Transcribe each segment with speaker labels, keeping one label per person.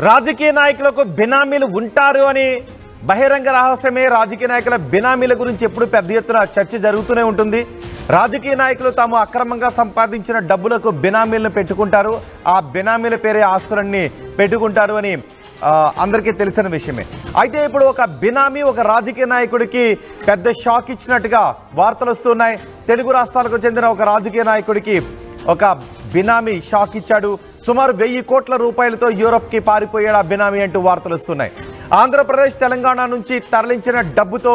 Speaker 1: రాజకీయ నాయకులకు బినామీలు ఉంటారు అని బహిరంగ రహస్యమే. రాజకీయ నాయకుల బినామీల గురించి ఎప్పుడు పెద్ద ఎత్తున చర్చ జరుగుతూనే ఉంటుంది. రాజకీయ నాయకులు తాము అక్రమంగా సంపాదించిన డబ్బులకు బినామీలను పెట్టుకుంటారు. ఆ బినామీల పేరే ఆస్తులన్నీ పెట్టుకుంటారు అని అందరికీ తెలిసిన విషయమే. అయితే ఇప్పుడు ఒక బినామీ ఒక రాజకీయ నాయకుడికి పెద్ద షాక్ ఇచ్చినట్టుగా వార్తలు వస్తున్నాయి. తెలుగు రాష్ట్రాలకు చెందిన ఒక రాజకీయ నాయకుడికి ఒక బినామీ షాక్ ఇచ్చాడు. సుమారు 1000 కోట్ల రూపాయలతో యూరప్కి పారిపోయాడు ఆ బినామీ అంటూ వార్తలు వస్తున్నాయి. ఆంధ్రప్రదేశ్ తెలంగాణ నుంచి తరలించిన డబ్బుతో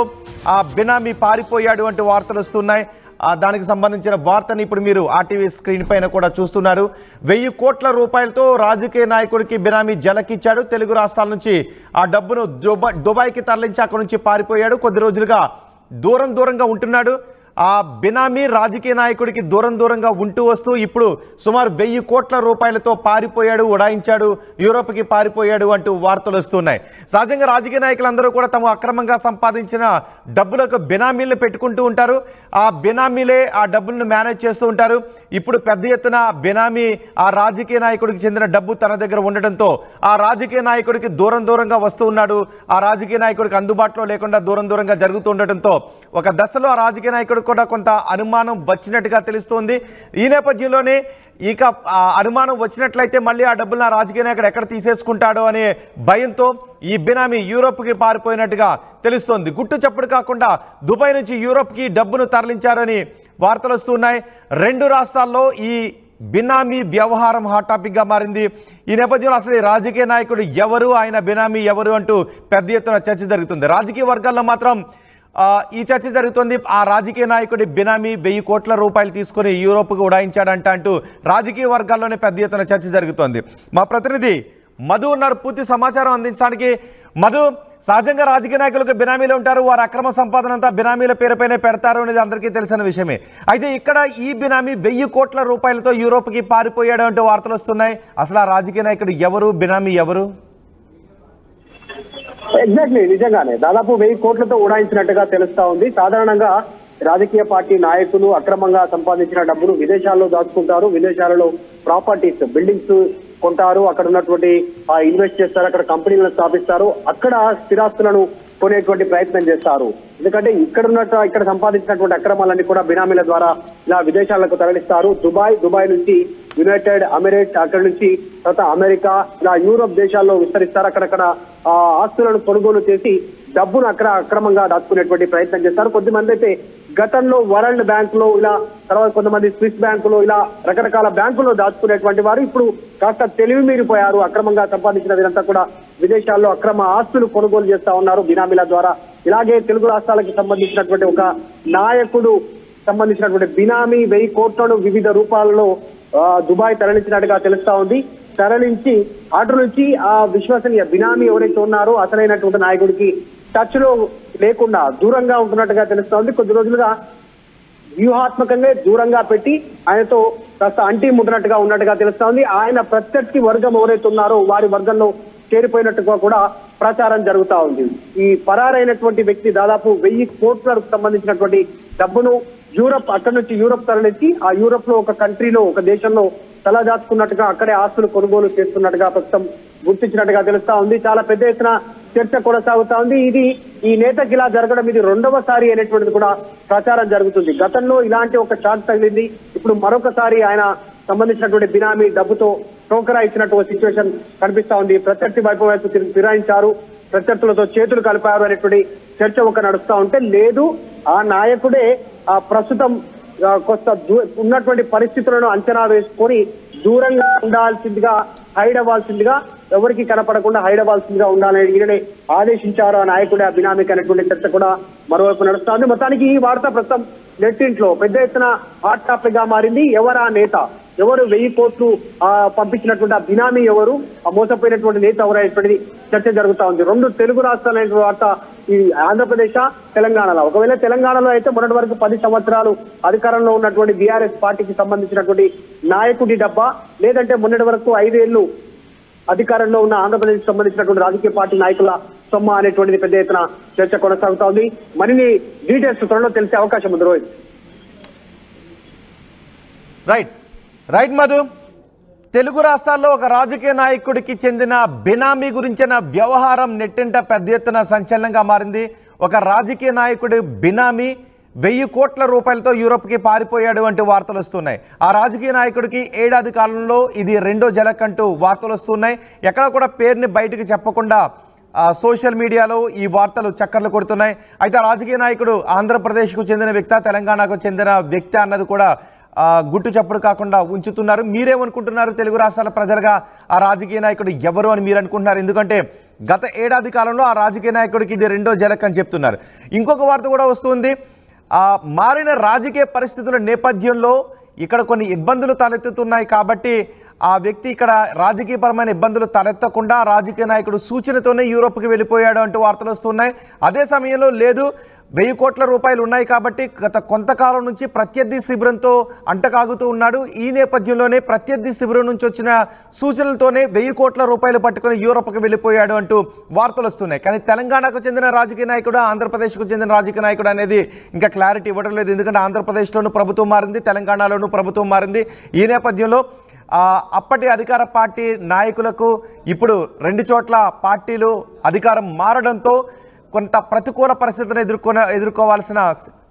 Speaker 1: ఆ బినామీ పారిపోయాడు అంటూ వార్తలు వస్తున్నాయి. దానికి సంబంధించిన వార్తని ఇప్పుడు మీరు ఆర్టీవీ స్క్రీన్ పైన కూడా చూస్తున్నారు. 1000 కోట్ల రూపాయలతో రాజకీయ నాయకుడికి బినామీ జలకిచ్చాడు. తెలుగు రాష్ట్రాల నుంచి ఆ డబ్బును దుబాయ్కి తరలించి అక్కడి నుంచి పారిపోయాడు. కొద్ది రోజులుగా దూరంగా ఉంటున్నాడు. ఆ బినామీ రాజకీయ నాయకుడికి దూరంగా ఉంటూ వస్తూ ఇప్పుడు సుమారు 1000 కోట్ల రూపాయలతో పారిపోయాడు, ఉడాయించాడు, యూరోప్కి పారిపోయాడు అంటూ వార్తలు వస్తున్నాయి. సహజంగా రాజకీయ నాయకులందరూ కూడా తమ అక్రమంగా సంపాదించిన డబ్బులకు బినామీలను పెట్టుకుంటూ ఉంటారు. ఆ బినామీలే ఆ డబ్బులను మేనేజ్ చేస్తూ ఉంటారు. ఇప్పుడు పెద్ద ఎత్తున బినామీ ఆ రాజకీయ నాయకుడికి చెందిన డబ్బు తన దగ్గర ఉండటంతో ఆ రాజకీయ నాయకుడికి దూరంగా వస్తూ ఉన్నాడు. ఆ రాజకీయ నాయకుడికి అందుబాటులో లేకుండా దూరంగా జరుగుతూ ఉండటంతో ఒక దశలో ఆ రాజకీయ నాయకుడు కూడా కొంత అనుమానం వచ్చినట్టుగా తెలుస్తోంది. ఈ నేపథ్యంలోనే ఇక అనుమానం వచ్చినట్లయితే మళ్ళీ ఆ డబ్బులు ఆ రాజకీయ నాయకుడు ఎక్కడ తీసేసుకుంటాడో అనే భయంతో ఈ బినామీ యూరోప్కి పారిపోయినట్టుగా తెలుస్తోంది. గుట్టు చప్పుడు కాకుండా దుబాయ్ నుంచి యూరోప్కి డబ్బును తరలించారని వార్తలు వస్తున్నాయి. 2 రాష్ట్రాల్లో ఈ బినామీ వ్యవహారం హాట్ టాపిక్గా మారింది. ఈ నేపథ్యంలో అసలు ఈ రాజకీయ నాయకుడు ఎవరు, ఆయన బినామీ ఎవరు అంటూ పెద్ద ఎత్తున చర్చ జరుగుతుంది. రాజకీయ వర్గాల్లో మాత్రం ఈ చర్చ జరుగుతుంది. ఆ రాజకీయ నాయకుడి బినామీ 1000 కోట్ల రూపాయలు తీసుకుని యూరోప్కి ఉడాయించాడంట అంటూ రాజకీయ వర్గాల్లోనే పెద్ద ఎత్తున చర్చ జరుగుతోంది. మా ప్రతినిధి మధు ఉన్నారు పూర్తి సమాచారం అందించడానికి. మధు, సహజంగా రాజకీయ నాయకులకు బినామీలు ఉంటారు, వారి అక్రమ సంపాదన అంతా బినామీల పేరుపైనే పెడతారు అనేది అందరికీ తెలిసిన విషయమే. అయితే ఇక్కడ ఈ బినామీ 1000 కోట్ల రూపాయలతో యూరోప్కి పారిపోయాడు అంటూ వార్తలు వస్తున్నాయి. అసలు ఆ రాజకీయ నాయకుడు ఎవరు, బినామీ ఎవరు?
Speaker 2: ఎగ్జాక్ట్లీ, నిజంగానే దాదాపు 1000 కోట్లతో ఉడాయించినట్టుగా తెలుస్తా ఉంది. సాధారణంగా రాజకీయ పార్టీ నాయకులు అక్రమంగా సంపాదించిన డబ్బును విదేశాల్లో దాచుకుంటారు. విదేశాలలో ప్రాపర్టీస్, బిల్డింగ్స్ కొంటారు, అక్కడ ఉన్నటువంటి ఇన్వెస్ట్ చేస్తారు, అక్కడ కంపెనీలను స్థాపిస్తారు, అక్కడ స్థిరాస్తులను కొనేటువంటి ప్రయత్నం చేస్తారు. ఎందుకంటే ఇక్కడ సంపాదించినటువంటి అక్రమాలన్నీ కూడా బినామీల ద్వారా ఇలా విదేశాలకు తరలిస్తారు. దుబాయ్ నుంచి యునైటెడ్ అమిరేట్స్, అక్కడి నుంచి తర్వాత అమెరికా, ఇలా యూరోప్ దేశాల్లో విస్తరిస్తారు. అక్కడక్కడ ఆస్తులను కొనుగోలు చేసి డబ్బును అక్రమంగా దాచుకునేటువంటి ప్రయత్నం చేస్తారు. కొద్దిమంది అయితే గతంలో వరల్డ్ బ్యాంక్ లో ఇలా, తర్వాత కొంతమంది స్విస్ బ్యాంకులో, ఇలా రకరకాల బ్యాంకుల్లో దాచుకునేటువంటి వారు ఇప్పుడు కాస్త తెలివి మీరిపోయారు. అక్రమంగా సంపాదించినదంతా కూడా విదేశాల్లో అక్రమ ఆస్తులు కొనుగోలు చేస్తా ఉన్నారు బినామీల ద్వారా. ఇలాగే తెలుగు రాష్ట్రాలకు సంబంధించినటువంటి ఒక నాయకుడు సంబంధించినటువంటి బినామీ 1000 కోట్లను వివిధ రూపాలలో దుబాయ్ తరలించినట్టుగా తెలుస్తా ఉంది. తరలించి అటు నుంచి ఆ విశ్వసనీయ బినామీ ఎవరైతే ఉన్నారో అసలైనటువంటి నాయకుడికి టచ్ లో లేకుండా దూరంగా ఉంటున్నట్టుగా తెలుస్తా ఉంది. కొద్ది రోజులుగా వ్యూహాత్మకంగా దూరంగా పెట్టి ఆయనతో కాస్త అంటి ముట్టినట్టుగా ఉన్నట్టుగా తెలుస్తా ఉంది. ఆయన ప్రత్యర్థి వర్గం ఎవరైతే ఉన్నారో వారి వర్గంలో చేరిపోయినట్టుగా కూడా ప్రచారం జరుగుతా ఉంది. ఈ పరారైనటువంటి వ్యక్తి దాదాపు 1000 కోట్లకు సంబంధించినటువంటి డబ్బును అక్కడి నుంచి యూరోప్ తరలించి ఆ యూరోప్ లో ఒక కంట్రీలో, ఒక దేశంలో తలదాచుకున్నట్టుగా అక్కడే ఆస్తులు కొనుగోలు చేస్తున్నట్టుగా ప్రస్తుతం గుర్తించినట్టుగా తెలుస్తా ఉంది. చాలా పెద్ద ఎత్తున చర్చ కొనసాగుతా ఉంది. ఈ నేతకి ఇలా జరగడం ఇది 2వసారి అనేటువంటిది కూడా ప్రచారం జరుగుతుంది. గతంలో ఇలాంటి ఒక షాక్ తగిలింది. ఇప్పుడు మరొకసారి ఆయన సంబంధించినటువంటి బినామీ డబ్బుతో టోకరా ఇచ్చినట్టు సిచ్యువేషన్ కనిపిస్తా ఉంది. ప్రత్యర్థి వైపు ఫిరాయించారు, ప్రత్యర్థులతో చేతులు కలిపారు అనేటువంటి చర్చ ఒక నడుస్తా ఉంటే, లేదు ఆ నాయకుడే ప్రస్తుతం కొంత ఉన్నటువంటి పరిస్థితులను అంచనా వేసుకొని దూరంగా ఉండాల్సిందిగా, హైడ్ అవ్వాల్సిందిగా, ఎవరికి కనపడకుండా హైడ్ అవ్వాల్సిందిగా ఉండాలని ఈయననే ఆదేశించారు ఆ నాయకుడే ఆ బినామీకి అనేటువంటి చర్చ కూడా మరోవైపు నడుస్తోంది. మొత్తానికి ఈ వార్త ప్రస్తుతం నెట్టింట్లో పెద్ద ఎత్తున హాట్ టాపిక్ గా మారింది. ఎవరు ఆ నేత, ఎవరు 1000 కోట్లు పంపించినటువంటి ఆ బినామీ ఎవరు, ఆ మోసపోయినటువంటి నేత ఎవరైనటువంటిది చర్చ జరుగుతా ఉంది. 2 తెలుగు రాష్ట్రాలైన వార్త ఈ ఆంధ్రప్రదేశ్, తెలంగాణలో. ఒకవేళ తెలంగాణలో అయితే మొన్నటి వరకు 10 సంవత్సరాలు అధికారంలో ఉన్నటువంటి బీఆర్ఎస్ పార్టీకి సంబంధించినటువంటి నాయకుడి డబ్బా, లేదంటే మొన్నటి వరకు 5 ఏళ్లు అధికారంలో ఉన్న ఆంధ్రప్రదేశ్ సంబంధించినటువంటి రాజకీయ పార్టీ నాయకుల సొమ్మ అనేటువంటిది పెద్ద ఎత్తున చర్చ కొనసాగుతా ఉంది. మరిన్ని డీటెయిల్స్ త్వరలో తెలిసే అవకాశం ఉంది. రోహిత్.
Speaker 1: రైట్ మధు. తెలుగు రాష్ట్రాల్లో ఒక రాజకీయ నాయకుడికి చెందిన బినామీ గురించిన వ్యవహారం నెట్టింట పెద్ద ఎత్తున సంచలనంగా మారింది. ఒక రాజకీయ నాయకుడి బినామీ 1000 కోట్ల రూపాయలతో యూరోప్కి పారిపోయాడు అంటూ వార్తలు వస్తున్నాయి. ఆ రాజకీయ నాయకుడికి ఏడాది కాలంలో ఇది రెండో జలక్ అంటూ వార్తలు వస్తున్నాయి. ఎక్కడ కూడా పేరుని బయటకు చెప్పకుండా సోషల్ మీడియాలో ఈ వార్తలు చక్కర్లు కొడుతున్నాయి. అయితే ఆ రాజకీయ నాయకుడు ఆంధ్రప్రదేశ్కు చెందిన వ్యక్తి, తెలంగాణకు చెందిన వ్యక్తి అన్నది కూడా గుట్టు చప్పుడు కాకుండా ఉంచుతున్నారు. మీరేమనుకుంటున్నారు? తెలుగు రాష్ట్రాల ప్రజలుగా ఆ రాజకీయ నాయకుడు ఎవరు అని మీరు అనుకుంటున్నారు? ఎందుకంటే గత ఏడాది కాలంలో ఆ రాజకీయ నాయకుడికి ఇది రెండో జలక్ అని చెప్తున్నారు. ఇంకొక వార్త కూడా వస్తుంది. మారిన రాజకీయ పరిస్థితుల నేపథ్యంలో ఇక్కడ కొన్ని ఇబ్బందులు తలెత్తుతున్నాయి కాబట్టి ఆ వ్యక్తి ఇక్కడ రాజకీయపరమైన ఇబ్బందులు తలెత్తకుండా రాజకీయ నాయకుడు సూచనతోనే యూరోప్కి వెళ్ళిపోయాడు అంటూ వార్తలు వస్తున్నాయి. అదే సమయంలో లేదు, 1000 కోట్ల రూపాయలు ఉన్నాయి కాబట్టి గత కొంతకాలం నుంచి ప్రత్యర్థి శిబిరంతో అంటకాగుతూ ఉన్నాడు. ఈ నేపథ్యంలోనే ప్రత్యర్థి శిబిరం నుంచి వచ్చిన సూచనలతోనే 1000 కోట్ల రూపాయలు పట్టుకుని యూరోప్కి వెళ్ళిపోయాడు అంటూ వార్తలు వస్తున్నాయి. కానీ తెలంగాణకు చెందిన రాజకీయ నాయకుడు, ఆంధ్రప్రదేశ్కు చెందిన రాజకీయ నాయకుడు అనేది ఇంకా క్లారిటీ ఇవ్వడం లేదు. ఎందుకంటే ఆంధ్రప్రదేశ్లోనూ ప్రభుత్వం మారింది, తెలంగాణలోనూ ప్రభుత్వం మారింది. ఈ నేపథ్యంలో అప్పటి అధికార పార్టీ నాయకులకు ఇప్పుడు 2 చోట్ల పార్టీలు అధికారం మారడంతో కొంత ప్రతికూల పరిస్థితులను ఎదుర్కోవాల్సిన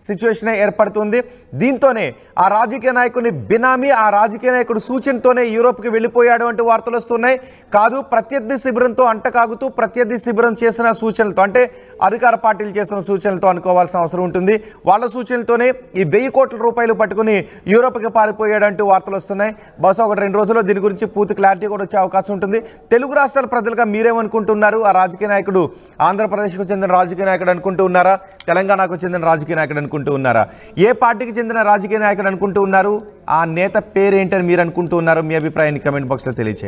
Speaker 1: సిచ్యువేషన్ ఏర్పడుతుంది. దీంతోనే ఆ రాజకీయ నాయకుని బినామీ, ఆ రాజకీయ నాయకుడు సూచనతోనే యూరోప్కి వెళ్ళిపోయాడు అంటూ వార్తలు వస్తున్నాయి. కాదు, ప్రత్యర్థి శిబిరంతో అంటకాగుతూ ప్రత్యర్థి శిబిరం చేసిన సూచనలతో, అంటే అధికార పార్టీలు చేసిన సూచనలతో అనుకోవాల్సిన అవసరం ఉంటుంది. వాళ్ళ సూచనలతోనే ఈ 1000 కోట్ల రూపాయలు పట్టుకుని యూరోప్కి పారిపోయాడు అంటూ వార్తలు వస్తున్నాయి. బహుశా 1-2 రోజుల్లో దీని గురించి పూర్తి క్లారిటీ కూడా వచ్చే అవకాశం ఉంటుంది. తెలుగు రాష్ట్రాల ప్రజలుగా మీరేమనుకుంటున్నారు? ఆ రాజకీయ నాయకుడు ఆంధ్రప్రదేశ్కు చెందిన రాజకీయ నాయకుడు అనుకుంటూ ఉన్నారా? తెలంగాణకు చెందిన రాజకీయ నాయకుడు అనుకుంటూ ఉన్నారా? ఏ పార్టీకి చెందిన రాజకీయ నాయకుడు అనుకుంటూ ఉన్నారు? ఆ నేత పేరేంటని మీరు అనుకుంటూ ఉన్నారు? మీ అభిప్రాయాన్ని కమెంట్ బాక్స్లో తెలియజేయండి.